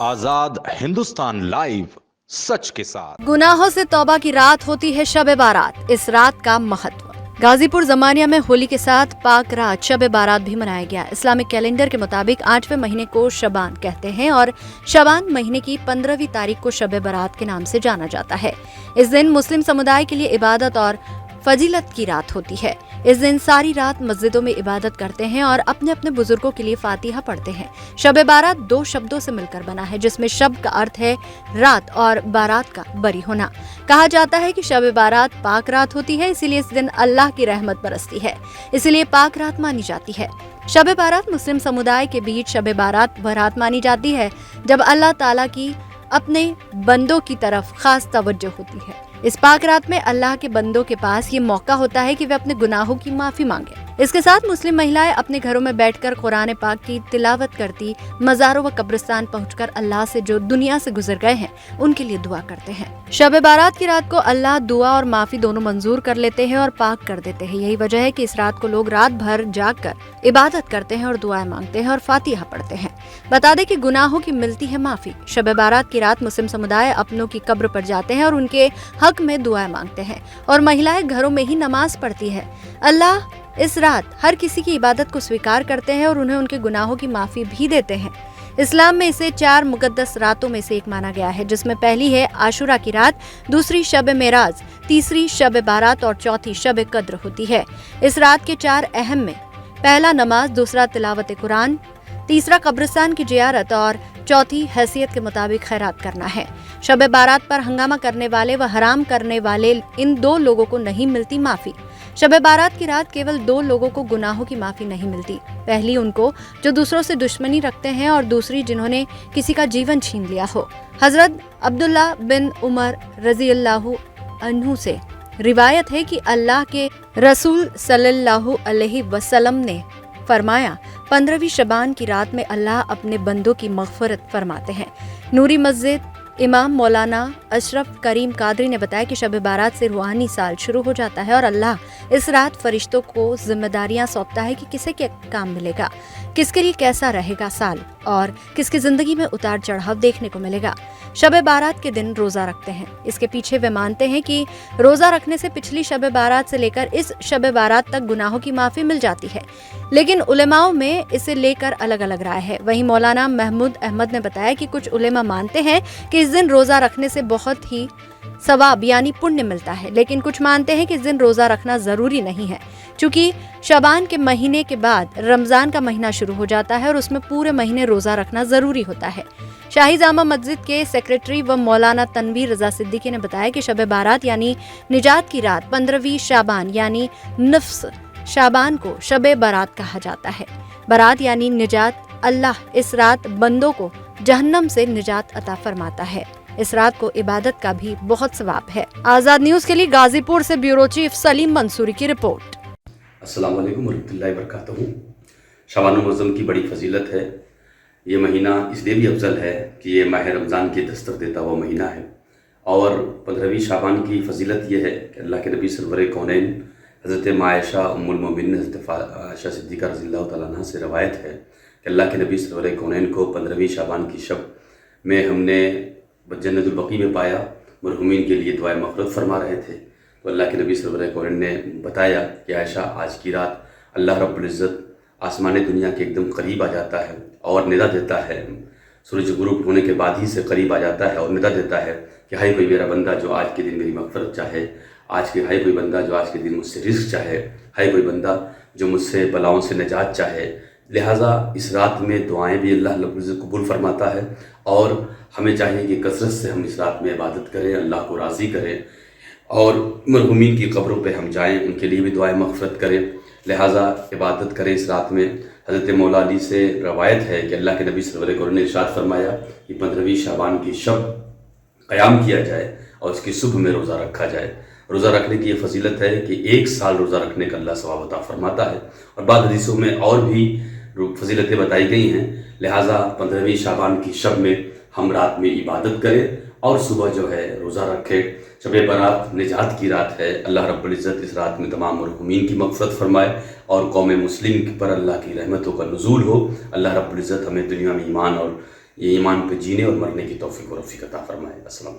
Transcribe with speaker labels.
Speaker 1: आजाद Hindustan live, सच के साथ।
Speaker 2: गुनाहों से तौबा की रात होती है शब बारात। इस रात का महत्व। गाजीपुर जमानिया में होली के साथ पाक रात शब बारात भी मनाया गया। इस्लामिक कैलेंडर के मुताबिक 8वें महीने को शबान कहते हैं और शबान महीने की 15वीं तारीख को शब बारात के नाम से जाना जाता है। इस दिन मुस्लिम समुदाय के लिए इबादत और फजीलत की रात होती है। इस दिन सारी रात मस्जिदों में इबादत करते हैं और अपने अपने बुजुर्गों के लिए फातिहा पढ़ते हैं। शब बारात 2 शब्दों से मिलकर बना है, जिसमें शब का अर्थ है रात और बारात का बरी होना। कहा जाता है कि शब बारात पाक रात होती है, इसीलिए इस दिन अल्लाह की रहमत बरसती है, इसीलिए पाक रात मानी जाती है। शब बारात मुस्लिम समुदाय के बीच शब बारात वह रात मानी जाती है जब अल्लाह ताला की अपने बंदों की तरफ खास तवज्जो होती है। इस पाक रात में अल्लाह के बंदों के पास ये मौका होता है कि वे अपने गुनाहों की माफी मांगे। इसके साथ मुस्लिम महिलाएं अपने घरों में बैठकर कुरान पाक की तिलावत करती, मज़ारों व कब्रिस्तान पहुंचकर अल्लाह से जो दुनिया से गुजर गए हैं उनके लिए दुआ करते हैं। शब बारात की रात को अल्लाह दुआ और माफी दोनों मंजूर कर लेते हैं और पाक कर देते हैं। यही वजह है कि इस रात को लोग रात भर जाग कर इबादत करते हैं और दुआएं मांगते हैं और फातिहा पढ़ते हैं। बता दें कि गुनाहों की मिलती है माफी। शब बारात की रात मुस्लिम समुदाय अपनों की कब्र पर जाते हैं और उनके हक में दुआएं मांगते हैं और महिलाएं घरों में ही नमाज पढ़ती है। अल्लाह इस रात हर किसी की इबादत को स्वीकार करते हैं और उन्हें उनके गुनाहों की माफी भी देते हैं। इस्लाम में इसे 4 मुकद्दस रातों में से एक माना गया है, जिसमें पहली है आशुरा की रात, दूसरी शब मेराज, तीसरी शब बारात और चौथी शब कद्र होती है। इस रात के 4 अहम में पहला नमाज, दूसरा तिलावत कुरान, तीसरा कब्रिस्तान की जियारत और चौथी हैसियत के मुताबिक खैरात करना है। शब बारात पर हंगामा करने वाले व हराम करने वाले इन 2 लोगों को नहीं मिलती माफी। शब बारात की रात केवल 2 लोगों को गुनाहों की माफी नहीं मिलती। पहली उनको जो दूसरों से दुश्मनी रखते हैं और दूसरी जिन्होंने किसी का जीवन छीन लिया हो। हजरत अब्दुल्ला बिन उमर रज़ियल्लाहु अन्हु से रिवायत है कि अल्लाह के रसूल सल्लल्लाहु अलैहि वसल्लम ने फरमाया, 15वीं शबान की रात में अल्लाह अपने बंदों की मग़फ़िरत फरमाते हैं। नूरी मस्जिद इमाम मौलाना अशरफ करीम कादरी ने बताया कि शब बारात से रूहानी साल शुरू हो जाता है और अल्लाह इस रात फरिश्तों को जिम्मेदारियां सौंपता है कि किसे क्या काम मिलेगा, किसके लिए कैसा रहेगा साल और किसकी जिंदगी में उतार चढ़ाव देखने को मिलेगा। शब बारात के दिन रोजा रखते हैं। इसके पीछे वे मानते हैं कि रोजा रखने से पिछली शब बारात से लेकर इस शब बारात तक गुनाहों की माफी मिल जाती है, लेकिन उलेमाओं में इसे लेकर अलग अलग राय है। वहीं मौलाना महमूद अहमद ने बताया कि कुछ उलेमा मानते हैं कि इस दिन रोजा रखने से बहुत ही सवाब यानी पुण्य मिलता है, लेकिन कुछ मानते हैं कि इस दिन रोजा रखना जरूरी नहीं है, क्योंकि शबान के महीने के बाद रमजान का महीना शुरू हो जाता है और उसमें पूरे महीने रोजा रखना जरूरी होता है। शाही जामा मस्जिद के सेक्रेटरी व मौलाना तनवीर रजा सिद्दीकी ने बताया कि शब बारात यानी निजात की रात 15वीं शाबान यानी निफ्स शाबान को शब बारात कहा जाता है। बारात यानी निजात। अल्लाह इस रात बंदों को जहन्नम से निजात अता फरमाता है। इस रात को इबादत का भी बहुत सवाब है। आजाद न्यूज के लिए गाजीपुर से ब्यूरो चीफ सलीम मंसूरी की रिपोर्ट।
Speaker 3: अस्सलाम वालेकुम वरहमतुल्लाहि वबरकातुहू। शाबान मुअज़्ज़म की बड़ी फजीलत है। ये महीना इसलिए भी अफजल है कि ये माह रमज़ान की दस्तक देता हुआ महीना है और 15वीं शाबान की फजीलत ये है कि अल्लाह के नबी सरवर कौनैन हज़रत आयशा उम्मुल मोमिनीन हज़रत आयशा सिद्दीक़ा रज़ियल्लाहु तआला अन्हा से रवायत है कि अल्लाह के नबी सरवर कौनैन को 15वीं शाबान की शब में हमने जन्नतुल बक़ी में पाया। मरहूमीन के लिए दुआए मग़फ़िरत फरमा रहे थे तो अल्लाह के नबी सरवर कौनैन ने बताया कि आयशा, आज की रात अल्लाह रब्बुल इज़्ज़त आसमान दुनिया के एकदम करीब आ जाता है और निदा देता है। सूरज गुरूब होने के बाद ही से करीब आ जाता है और निदा देता है कि हाय कोई मेरा बंदा जो आज के दिन मेरी मग़फ़िरत चाहे, हाय कोई बंदा जो आज के दिन मुझसे रिज़्क़ चाहे, हाय कोई बंदा जो मुझसे बलाओं से निजात चाहे। लिहाजा इस रात में दुआएं भी अल्लाह रब्बुल इज़्ज़त कबूल फरमाता है और हमें चाहिए कि कसरत से हम इस रात में इबादत करें, अल्लाह को राज़ी करें और मरहूमीन की कब्रों पे हम जाएं, उनके लिए भी दुआएं मग़फ़िरत करें। लिहाजा इबादत करें इस रात में। हज़रत मौला अली से रवायत है कि अल्लाह के नबी सल्लल्लाहु अलैहि वसल्लम ने इरशाद फरमाया कि 15वीं शाबान की शब क़याम किया जाए और उसकी सुबह में रोज़ा रखा जाए। रोज़ा रखने की ये फजीलत है कि 1 साल रोज़ा रखने का अल्लाह सवाब अता फरमाता है और बाद हदीसों में और भी फजीलतें बताई गई हैं। लिहाजा 15वीं शाबान की शब में हम रात में इबादत करें और सुबह जो है रोज़ा रखें। शब बारात निजात की रात है। अल्लाह रब्बुल इज़्ज़त इस रात में तमाम मरहूमीन की मग़फ़िरत फरमाए और कौम मुस्लिम पर अल्लाह की रहमतों का नुज़ूल हो। अल्लाह रब्बुल इज़्ज़त हमें दुनिया में ईमान और یہ ایمان پہ جینے اور مرنے کی توفیق و رفیق عطا فرمائے. السلام علیکم.